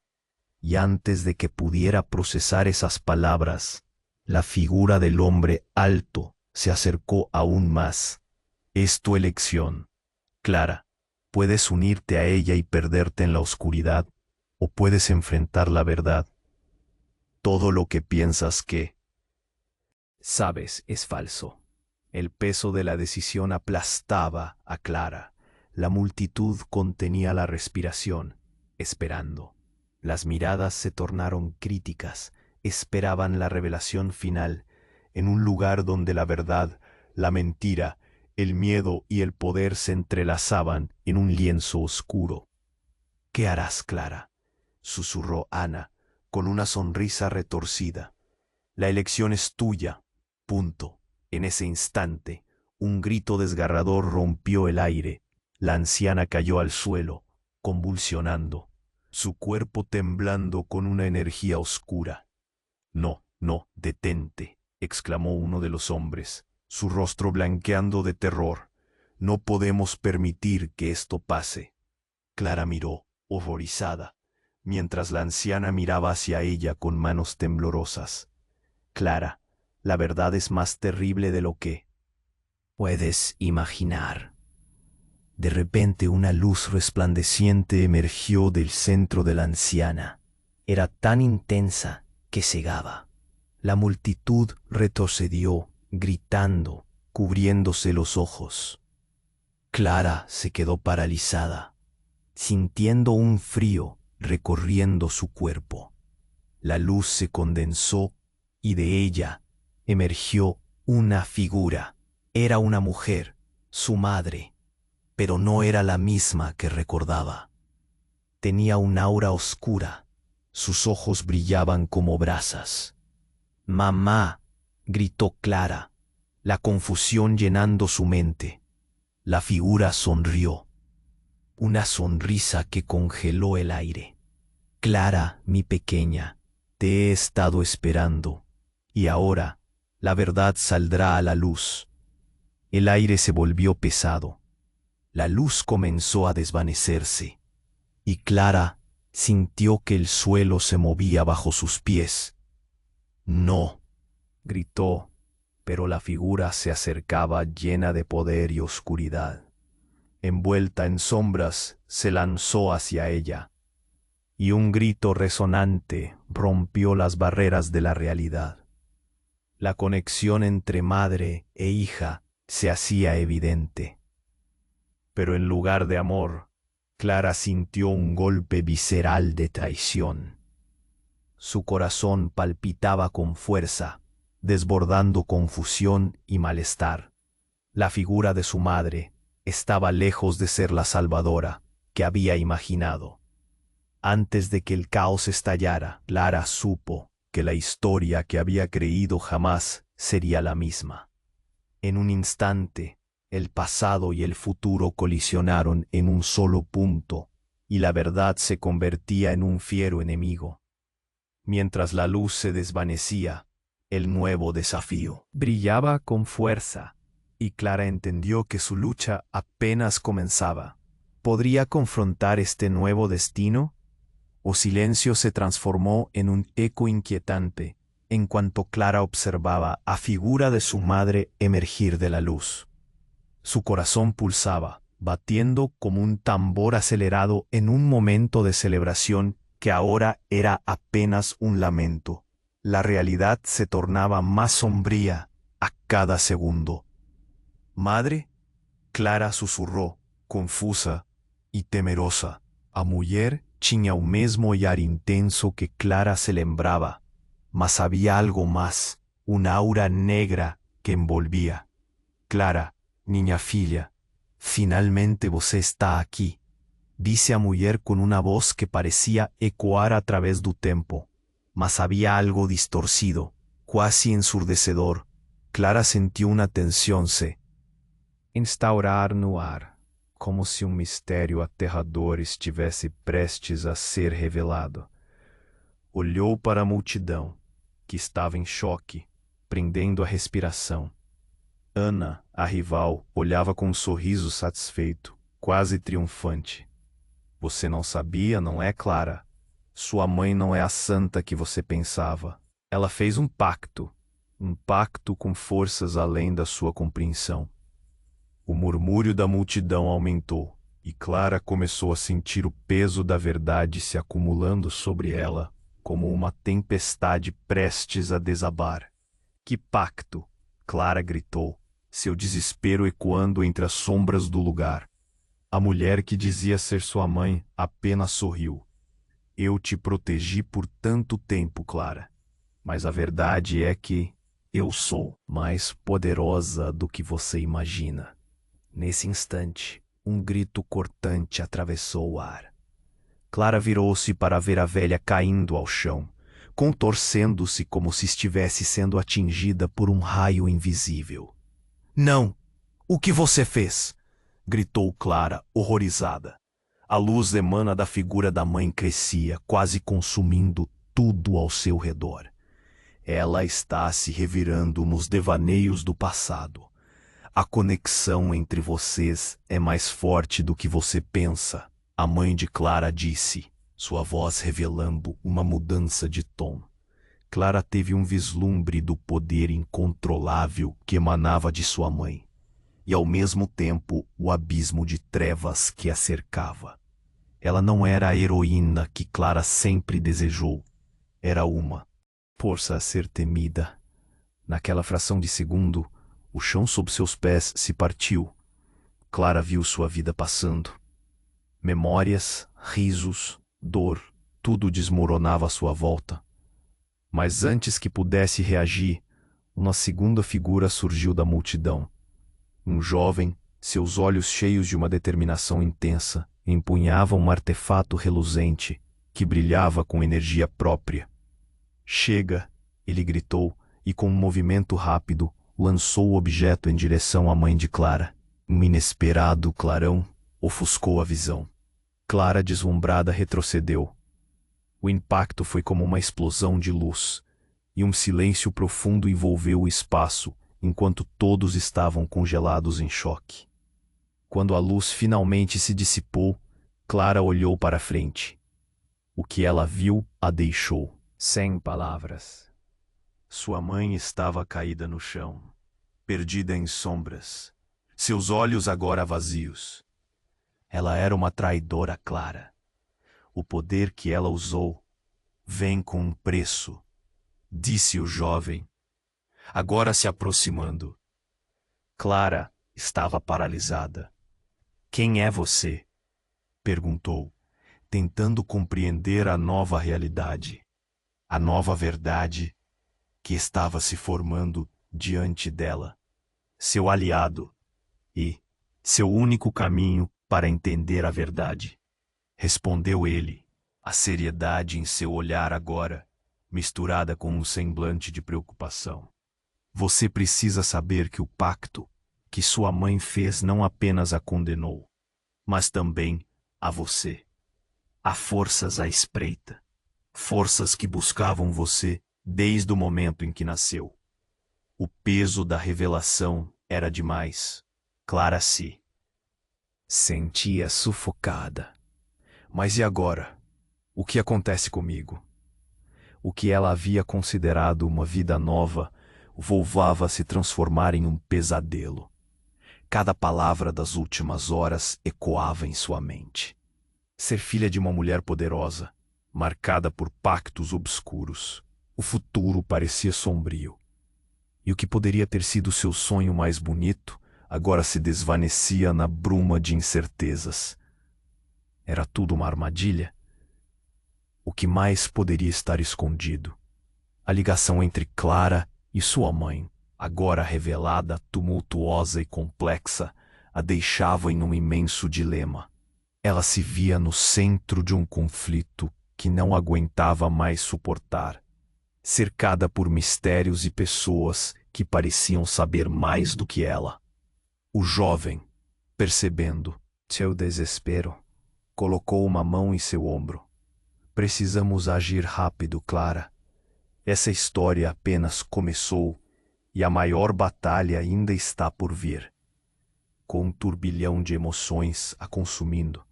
Y antes de que pudiera procesar esas palabras, la figura del hombre alto se acercó aún más. «Es tu elección, Clara. Puedes unirte a ella y perderte en la oscuridad, o puedes enfrentar la verdad. Todo lo que piensas que sabes es falso». El peso de la decisión aplastaba a Clara. La multitud contenía la respiración, esperando. Las miradas se tornaron críticas, esperaban la revelación final, en un lugar donde la verdad, la mentira, el miedo y el poder se entrelazaban en un lienzo oscuro. «¿Qué harás, Clara?», susurró Ana, con una sonrisa retorcida. «La elección es tuya. Punto». En ese instante, un grito desgarrador rompió el aire. La anciana cayó al suelo, convulsionando, su cuerpo temblando con una energía oscura. «No, no, detente», exclamó uno de los hombres, su rostro blanqueando de terror. «No podemos permitir que esto pase». Clara miró, horrorizada, mientras la anciana miraba hacia ella con manos temblorosas. «Clara, la verdad es más terrible de lo que puedes imaginar». De repente una luz resplandeciente emergió del centro de la anciana. Era tan intensa que cegaba. La multitud retrocedió, gritando, cubriéndose los ojos. Clara se quedó paralizada, sintiendo un frío recorriendo su cuerpo. La luz se condensó y de ella emergió una figura. Era una mujer, su madre, pero no era la misma que recordaba. Tenía un aura oscura, sus ojos brillaban como brasas. «Mamá», gritó Clara, la confusión llenando su mente. La figura sonrió, una sonrisa que congeló el aire. «Clara, mi pequeña, te he estado esperando, y ahora la verdad saldrá a la luz». El aire se volvió pesado. La luz comenzó a desvanecerse, y Clara sintió que el suelo se movía bajo sus pies. «No», gritó, pero la figura se acercaba llena de poder y oscuridad. Envuelta en sombras, se lanzó hacia ella, y un grito resonante rompió las barreras de la realidad. La conexión entre madre e hija se hacía evidente. Pero en lugar de amor, Clara sintió un golpe visceral de traición. Su corazón palpitaba con fuerza, desbordando confusión y malestar. La figura de su madre estaba lejos de ser la salvadora que había imaginado. Antes de que el caos estallara, Clara supo que la historia que había creído jamás sería la misma. En un instante, El pasado y el futuro colisionaron en un solo punto, y la verdad se convertía en un fiero enemigo. Mientras la luz se desvanecía, el nuevo desafío brillaba con fuerza, y Clara entendió que su lucha apenas comenzaba. ¿Podría confrontar este nuevo destino? O silencio se transformó en un eco inquietante en cuanto Clara observaba a figura de su madre emergir de la luz. Su corazón pulsaba, batiendo como un tambor acelerado en un momento de celebración que ahora era apenas un lamento. La realidad se tornaba más sombría a cada segundo. «Madre», Clara susurró, confusa e temerosa. A mulher tinha o mesmo olhar intenso que Clara se lembrava, mas havia algo mais, uma aura negra que envolvia. «Clara, minha filha, finalmente você está aqui», disse a mulher com uma voz que parecia ecoar a través do tempo, mas havia algo distorcido, quase ensurdecedor. Clara sentiu uma tensão se instaurar no ar, como se um mistério aterrador estivesse prestes a ser revelado. Olhou para a multidão, que estava em choque, prendendo a respiração. Ana, a rival, olhava com um sorriso satisfeito, quase triunfante. «Você não sabia, não é, Clara? Sua mãe não é a santa que você pensava. Ela fez um pacto com forças além da sua compreensão». O murmúrio da multidão aumentou, e Clara começou a sentir o peso da verdade se acumulando sobre ela, como uma tempestade prestes a desabar. «Que pacto?» Clara gritou, seu desespero ecoando entre as sombras do lugar. A mulher que dizia ser sua mãe apenas sorriu. «Eu te protegi por tanto tempo, Clara. Mas a verdade é que eu sou mais poderosa do que você imagina». Nesse instante, um grito cortante atravessou o ar. Clara virou-se para ver a velha caindo ao chão, contorcendo-se como se estivesse sendo atingida por um raio invisível. «Não! O que você fez?» gritou Clara, horrorizada. A luz emana da figura da mãe crescia, quase consumindo tudo ao seu redor. Ela está se revirando nos devaneios do passado. «A conexão entre vocês é mais forte do que você pensa», a mãe de Clara disse, sua voz revelando uma mudança de tom. Clara teve um vislumbre do poder incontrolável que emanava de sua mãe, e ao mesmo tempo o abismo de trevas que a cercava. Ela não era a heroína que Clara sempre desejou. Era uma força a ser temida. Naquela fração de segundo, o chão sob seus pés se partiu. Clara viu sua vida passando. Memórias, risos, dor, tudo desmoronava à sua volta. Mas antes que pudesse reagir, uma segunda figura surgiu da multidão. Um jovem, seus olhos cheios de uma determinação intensa, empunhava um artefato reluzente que brilhava com energia própria. «Chega!» ele gritou, e com um movimento rápido, lançou o objeto em direção à mãe de Clara. Um inesperado clarão ofuscou a visão. Clara, deslumbrada, retrocedeu. O impacto foi como uma explosão de luz, e um silêncio profundo envolveu o espaço, enquanto todos estavam congelados em choque. Quando a luz finalmente se dissipou, Clara olhou para frente. O que ela viu a deixou sem palavras. Sua mãe estava caída no chão, perdida em sombras, seus olhos agora vazios. Ela era uma traidora Clara. O poder que ela usou vem com um preço, disse o jovem, agora se aproximando. Clara estava paralisada. «Quem é você?» perguntou, tentando compreender a nova realidade, a nova verdade que estava se formando diante dela, seu aliado e seu único caminho para entender a verdade. Respondeu ele, a seriedade em seu olhar agora, misturada com um semblante de preocupação. «Você precisa saber que o pacto que sua mãe fez não apenas a condenou, mas também a você. Há forças à espreita, forças que buscavam você desde o momento em que nasceu. O peso da revelação era demais. Clara se sentia sufocada. Mas e agora? O que acontece comigo? O que ela havia considerado uma vida nova voltava a se transformar em um pesadelo. Cada palavra das últimas horas ecoava em sua mente. Ser filha de uma mulher poderosa, marcada por pactos obscuros, o futuro parecia sombrio. E o que poderia ter sido seu sonho mais bonito, agora se desvanecia na bruma de incertezas. Era tudo uma armadilha? O que mais poderia estar escondido? A ligação entre Clara e sua mãe, agora revelada, tumultuosa e complexa, a deixava em um imenso dilema. Ela se via no centro de um conflito que não aguentava mais suportar, cercada por mistérios e pessoas que pareciam saber mais do que ela. O jovem, percebendo seu desespero, colocou uma mão em seu ombro. Precisamos agir rápido, Clara. Essa história apenas começou e a maior batalha ainda está por vir. Com um turbilhão de emoções a consumindo,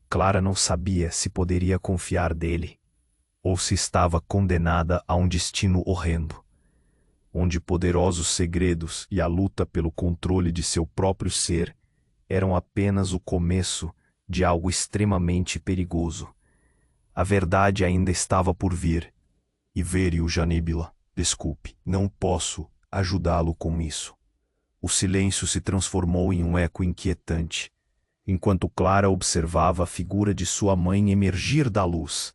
Clara não sabia se poderia confiar dele ou se estava condenada a um destino horrendo, onde poderosos segredos e a luta pelo controle de seu próprio ser eram apenas o começo de algo extremamente perigoso. A verdade ainda estava por vir. E veio Janibila, desculpe, não posso ajudá-lo com isso. O silêncio se transformou em um eco inquietante, enquanto Clara observava a figura de sua mãe emergir da luz.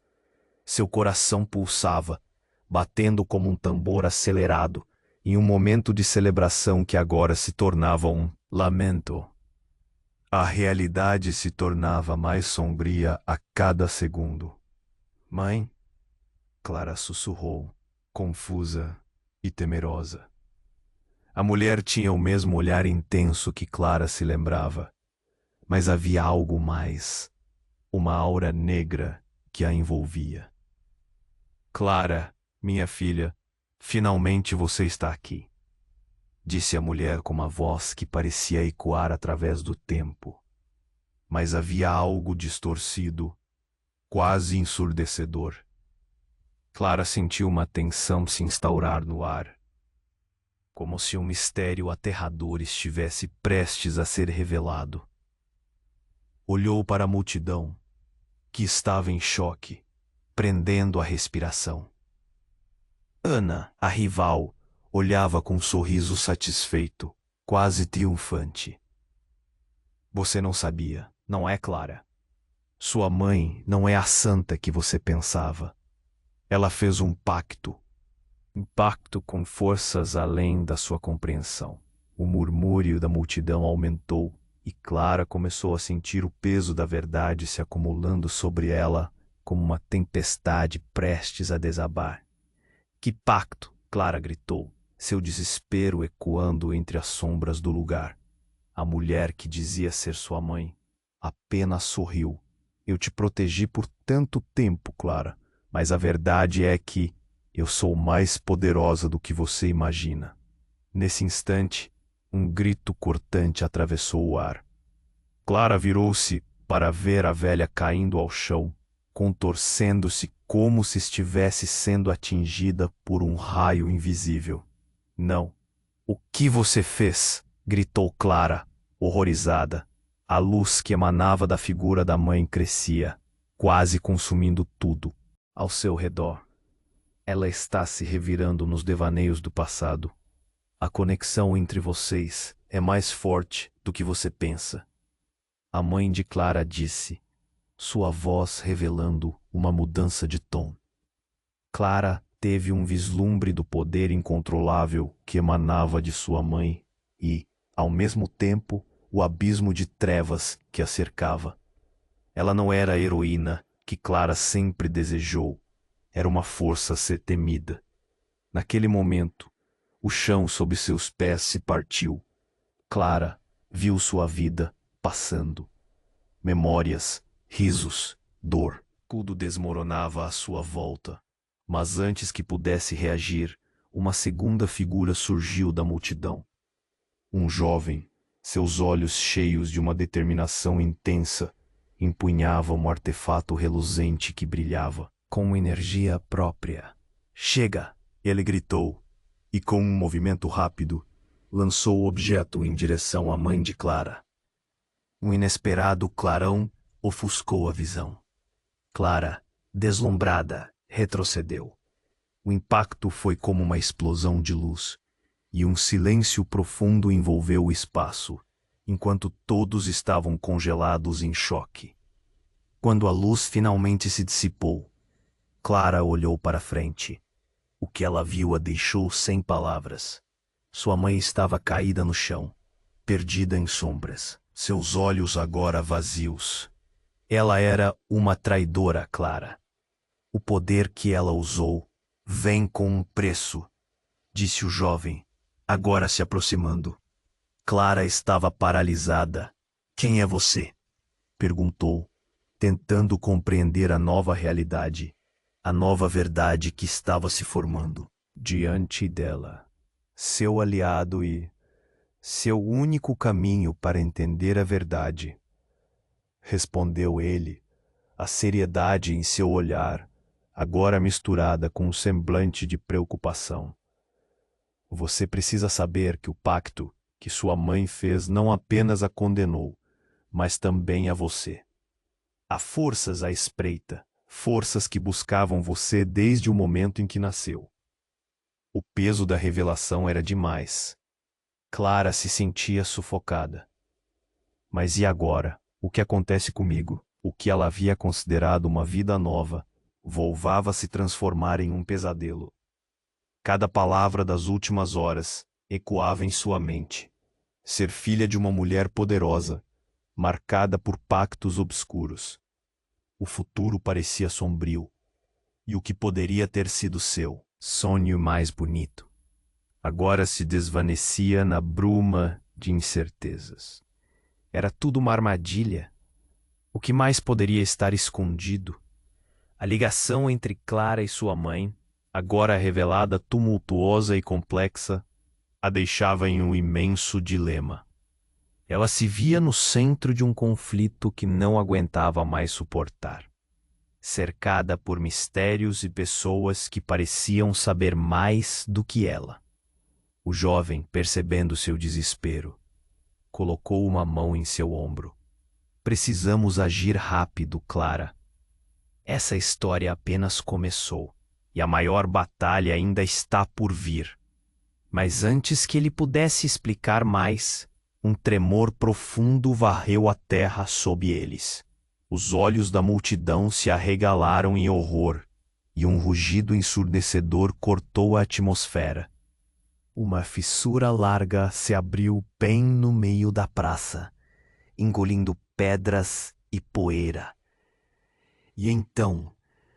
Seu coração pulsava, batendo como um tambor acelerado, em um momento de celebração que agora se tornava um lamento. A realidade se tornava mais sombria a cada segundo. Mãe? Clara sussurrou, confusa e temerosa. A mulher tinha o mesmo olhar intenso que Clara se lembrava, mas havia algo mais, uma aura negra que a envolvia. Clara, minha filha, finalmente você está aqui, disse a mulher com uma voz que parecia ecoar através do tempo. Mas havia algo distorcido, quase ensurdecedor. Clara sentiu uma tensão se instaurar no ar, como se um mistério aterrador estivesse prestes a ser revelado. Olhou para a multidão, que estava em choque, prendendo a respiração. Ana, a rival, olhava com um sorriso satisfeito, quase triunfante. Você não sabia, não é, Clara? Sua mãe não é a santa que você pensava. Ela fez um pacto com forças além da sua compreensão. O murmúrio da multidão aumentou e Clara começou a sentir o peso da verdade se acumulando sobre ela como uma tempestade prestes a desabar. Que pacto? Clara gritou, seu desespero ecoando entre as sombras do lugar. A mulher que dizia ser sua mãe apenas sorriu. Eu te protegi por tanto tempo, Clara, mas a verdade é que eu sou mais poderosa do que você imagina. Nesse instante, um grito cortante atravessou o ar. Clara virou-se para ver a velha caindo ao chão, contorcendo-se como se estivesse sendo atingida por um raio invisível. Não. O que você fez? Gritou Clara, horrorizada. A luz que emanava da figura da mãe crescia, quase consumindo tudo ao seu redor. Ela está se revirando nos devaneios do passado. A conexão entre vocês é mais forte do que você pensa. A mãe de Clara disse, sua voz revelando uma mudança de tom. Clara teve um vislumbre do poder incontrolável que emanava de sua mãe e, ao mesmo tempo, o abismo de trevas que a cercava. Ela não era a heroína que Clara sempre desejou. Era uma força a ser temida. Naquele momento, o chão sob seus pés se partiu. Clara viu sua vida passando. Memórias, risos, dor, tudo desmoronava à sua volta. Mas antes que pudesse reagir, uma segunda figura surgiu da multidão. Um jovem, seus olhos cheios de uma determinação intensa, empunhava um artefato reluzente que brilhava com energia própria. "Chega!" ele gritou, e com um movimento rápido, lançou o objeto em direção à mãe de Clara. Um inesperado clarão ofuscou a visão. Clara, deslumbrada, retrocedeu. O impacto foi como uma explosão de luz, e um silêncio profundo envolveu o espaço, enquanto todos estavam congelados em choque. Quando a luz finalmente se dissipou, Clara olhou para frente. O que ela viu a deixou sem palavras. Sua mãe estava caída no chão, perdida em sombras, seus olhos agora vazios. Ela era uma traidora, Clara. O poder que ela usou vem com um preço, disse o jovem, agora se aproximando. Clara estava paralisada. "Quem é você?" perguntou, tentando compreender a nova realidade, a nova verdade que estava se formando diante dela. Seu aliado e seu único caminho para entender a verdade, respondeu ele, a seriedade em seu olhar, agora misturada com um semblante de preocupação. "Você precisa saber que o pacto que sua mãe fez não apenas a condenou, mas também a você. Há forças à espreita, forças que buscavam você desde o momento em que nasceu." O peso da revelação era demais. Clara se sentia sufocada. Mas e agora? O que acontece comigo? O que ela havia considerado uma vida nova, voltava a se transformar em um pesadelo. Cada palavra das últimas horas ecoava em sua mente. Ser filha de uma mulher poderosa, marcada por pactos obscuros. O futuro parecia sombrio. E o que poderia ter sido seu sonho mais bonito, agora se desvanecia na bruma de incertezas. Era tudo uma armadilha. O que mais poderia estar escondido? A ligação entre Clara e sua mãe, agora revelada tumultuosa e complexa, a deixava em um imenso dilema. Ela se via no centro de um conflito que não aguentava mais suportar, cercada por mistérios e pessoas que pareciam saber mais do que ela. O jovem, percebendo seu desespero, colocou uma mão em seu ombro. "Precisamos agir rápido, Clara. Essa história apenas começou, e a maior batalha ainda está por vir." Mas antes que ele pudesse explicar mais, um tremor profundo varreu a terra sob eles. Os olhos da multidão se arregalaram em horror, e um rugido ensurdecedor cortou a atmosfera. Uma fissura larga se abriu bem no meio da praça, engolindo pedras e poeira. E então,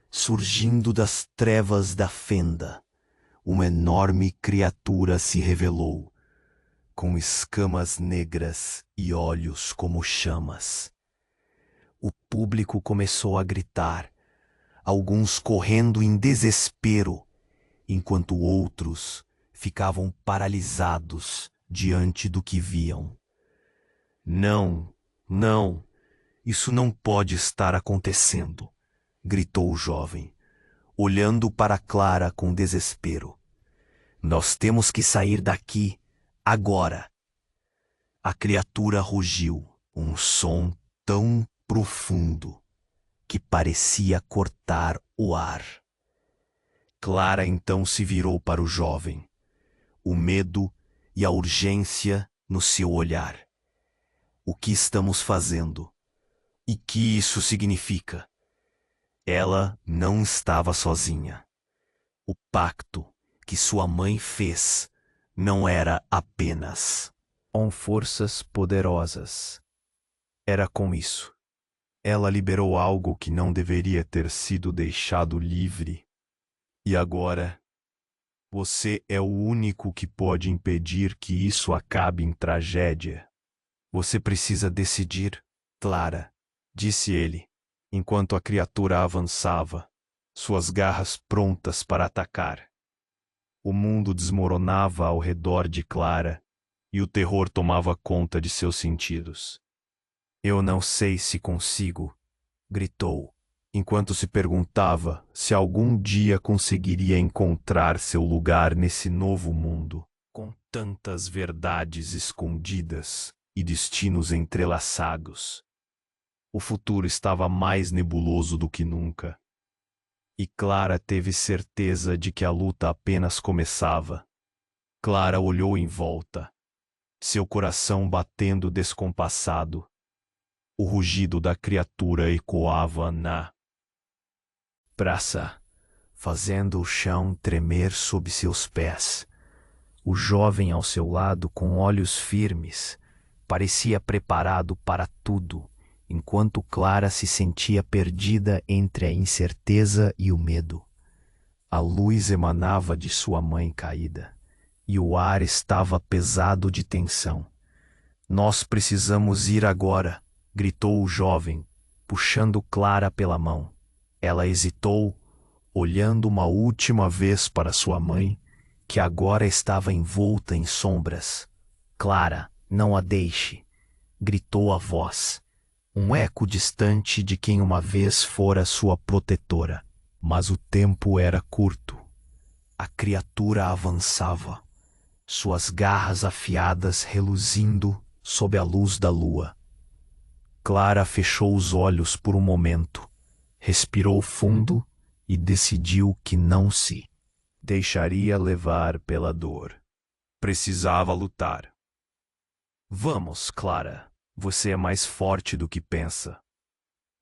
surgindo das trevas da fenda, uma enorme criatura se revelou, com escamas negras e olhos como chamas. O público começou a gritar, alguns correndo em desespero, enquanto outros ficavam paralisados diante do que viam. "Não, não, isso não pode estar acontecendo", gritou o jovem, olhando para Clara com desespero. "Nós temos que sair daqui, agora." A criatura rugiu, um som tão profundo que parecia cortar o ar. Clara então se virou para o jovem, o medo e a urgência no seu olhar. "O que estamos fazendo? E que isso significa?" Ela não estava sozinha. O pacto que sua mãe fez não era apenas com forças poderosas. Era com isso. Ela liberou algo que não deveria ter sido deixado livre. E agora, Você é o único que pode impedir que isso acabe em tragédia. Você precisa decidir, Clara, disse ele, enquanto a criatura avançava, suas garras prontas para atacar. O mundo desmoronava ao redor de Clara, e o terror tomava conta de seus sentidos. Eu não sei se consigo, gritou, enquanto se perguntava se algum dia conseguiria encontrar seu lugar nesse novo mundo, com tantas verdades escondidas e destinos entrelaçados. O futuro estava mais nebuloso do que nunca. E Clara teve certeza de que a luta apenas começava. Clara olhou em volta, seu coração batendo descompassado. O rugido da criatura ecoava na praça, fazendo o chão tremer sob seus pés. O jovem ao seu lado, com olhos firmes, parecia preparado para tudo, enquanto Clara se sentia perdida entre a incerteza e o medo. A luz emanava de sua mãe caída, e o ar estava pesado de tensão. Nós precisamos ir agora, gritou o jovem, puxando Clara pela mão. Ela hesitou, olhando uma última vez para sua mãe, que agora estava envolta em sombras. Clara, não a deixe, gritou a voz, um eco distante de quem uma vez fora sua protetora. Mas o tempo era curto. A criatura avançava, suas garras afiadas reluzindo sob a luz da lua. Clara fechou os olhos por um momento, respirou fundo e decidiu que não se deixaria levar pela dor. Precisava lutar. Vamos, Clara, você é mais forte do que pensa.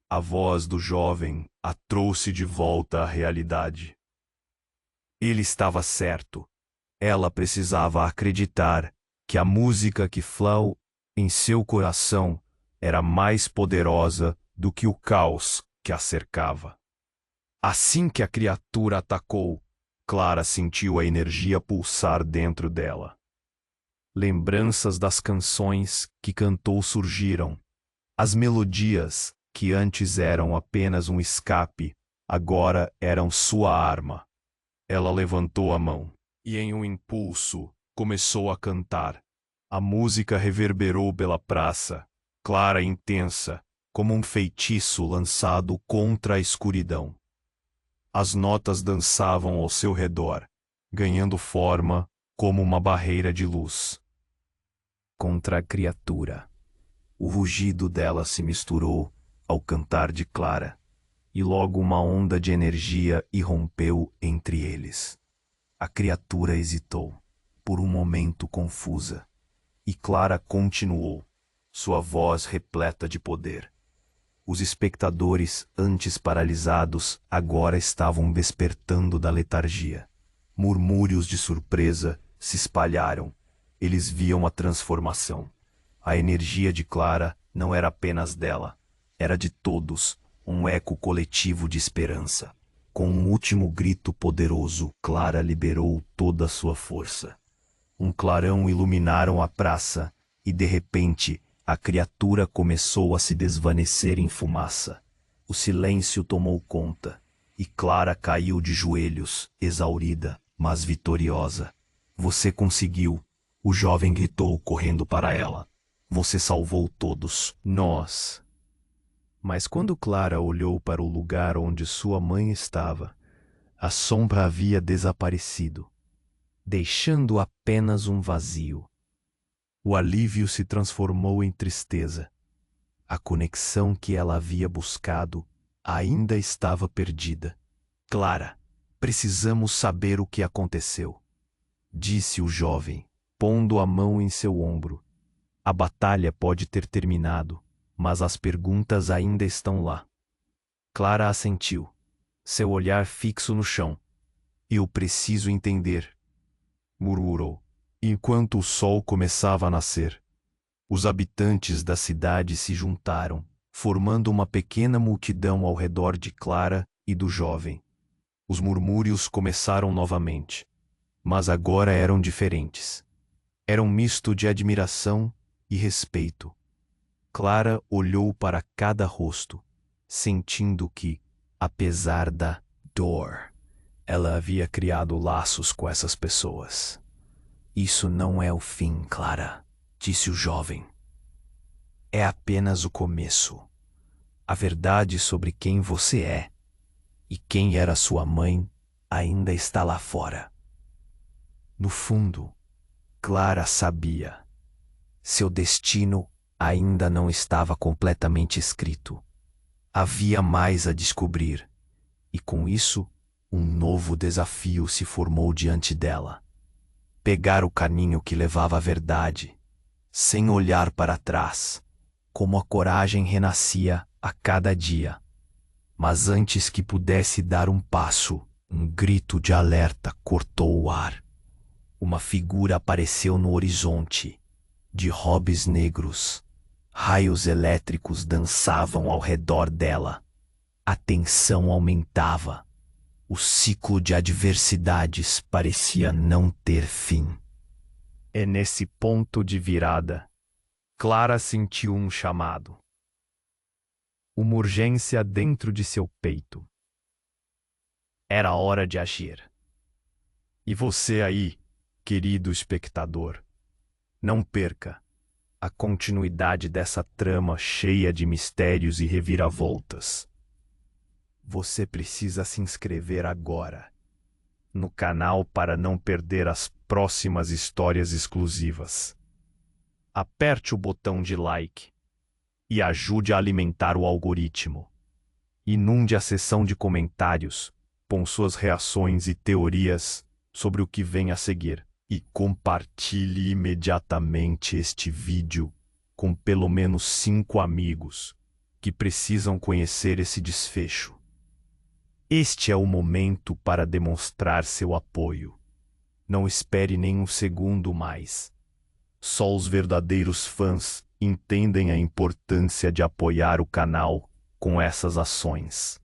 A voz do jovem a trouxe de volta à realidade. Ele estava certo. Ela precisava acreditar que a música que flauou em seu coração era mais poderosa do que o caos que a cercava. Assim que a criatura atacou, Clara sentiu a energia pulsar dentro dela. Lembranças das canções que cantou surgiram. As melodias, que antes eram apenas um escape, agora eram sua arma. Ela levantou a mão e, em um impulso, começou a cantar. A música reverberou pela praça, clara e intensa, como um feitiço lançado contra a escuridão. As notas dançavam ao seu redor, ganhando forma como uma barreira de luz. Contra a criatura, o rugido dela se misturou ao cantar de Clara, e logo uma onda de energia irrompeu entre eles. A criatura hesitou, por um momento confusa, e Clara continuou, sua voz repleta de poder. Os espectadores, antes paralisados, agora estavam despertando da letargia. Murmúrios de surpresa se espalharam. Eles viam a transformação. A energia de Clara não era apenas dela, era de todos, um eco coletivo de esperança. Com um último grito poderoso, Clara liberou toda a sua força. Um clarão iluminaram a praça, e de repente, a criatura começou a se desvanecer em fumaça. O silêncio tomou conta, e Clara caiu de joelhos, exaurida, mas vitoriosa. Você conseguiu, o jovem gritou correndo para ela. Você salvou todos, nós. Mas quando Clara olhou para o lugar onde sua mãe estava, a sombra havia desaparecido, deixando apenas um vazio. O alívio se transformou em tristeza. A conexão que ela havia buscado ainda estava perdida. Clara, precisamos saber o que aconteceu, disse o jovem, pondo a mão em seu ombro. A batalha pode ter terminado, mas as perguntas ainda estão lá. Clara assentiu, seu olhar fixo no chão. Eu preciso entender, murmurou, enquanto o sol começava a nascer. Os habitantes da cidade se juntaram, formando uma pequena multidão ao redor de Clara e do jovem. Os murmúrios começaram novamente. Mas agora eram diferentes. Era um misto de admiração e respeito. Clara olhou para cada rosto, sentindo que, apesar da dor, ela havia criado laços com essas pessoas. Isso não é o fim, Clara, disse o jovem. É apenas o começo. A verdade sobre quem você é e quem era sua mãe ainda está lá fora. No fundo, Clara sabia. Seu destino ainda não estava completamente escrito. Havia mais a descobrir, e com isso, um novo desafio se formou diante dela. Pegar o caminho que levava à verdade, sem olhar para trás, como a coragem renascia a cada dia. Mas antes que pudesse dar um passo, um grito de alerta cortou o ar. Uma figura apareceu no horizonte, de robes negros. Raios elétricos dançavam ao redor dela. A tensão aumentava. O ciclo de adversidades parecia não ter fim. E nesse ponto de virada, Clara sentiu um chamado. Uma urgência dentro de seu peito. Era hora de agir. E você aí, querido espectador, não perca a continuidade dessa trama cheia de mistérios e reviravoltas. Você precisa se inscrever agora no canal para não perder as próximas histórias exclusivas. Aperte o botão de like e ajude a alimentar o algoritmo. Inunde a seção de comentários com suas reações e teorias sobre o que vem a seguir. E compartilhe imediatamente este vídeo com pelo menos 5 amigos que precisam conhecer esse desfecho. Este é o momento para demonstrar seu apoio. Não espere nem um segundo mais. Só os verdadeiros fãs entendem a importância de apoiar o canal com essas ações.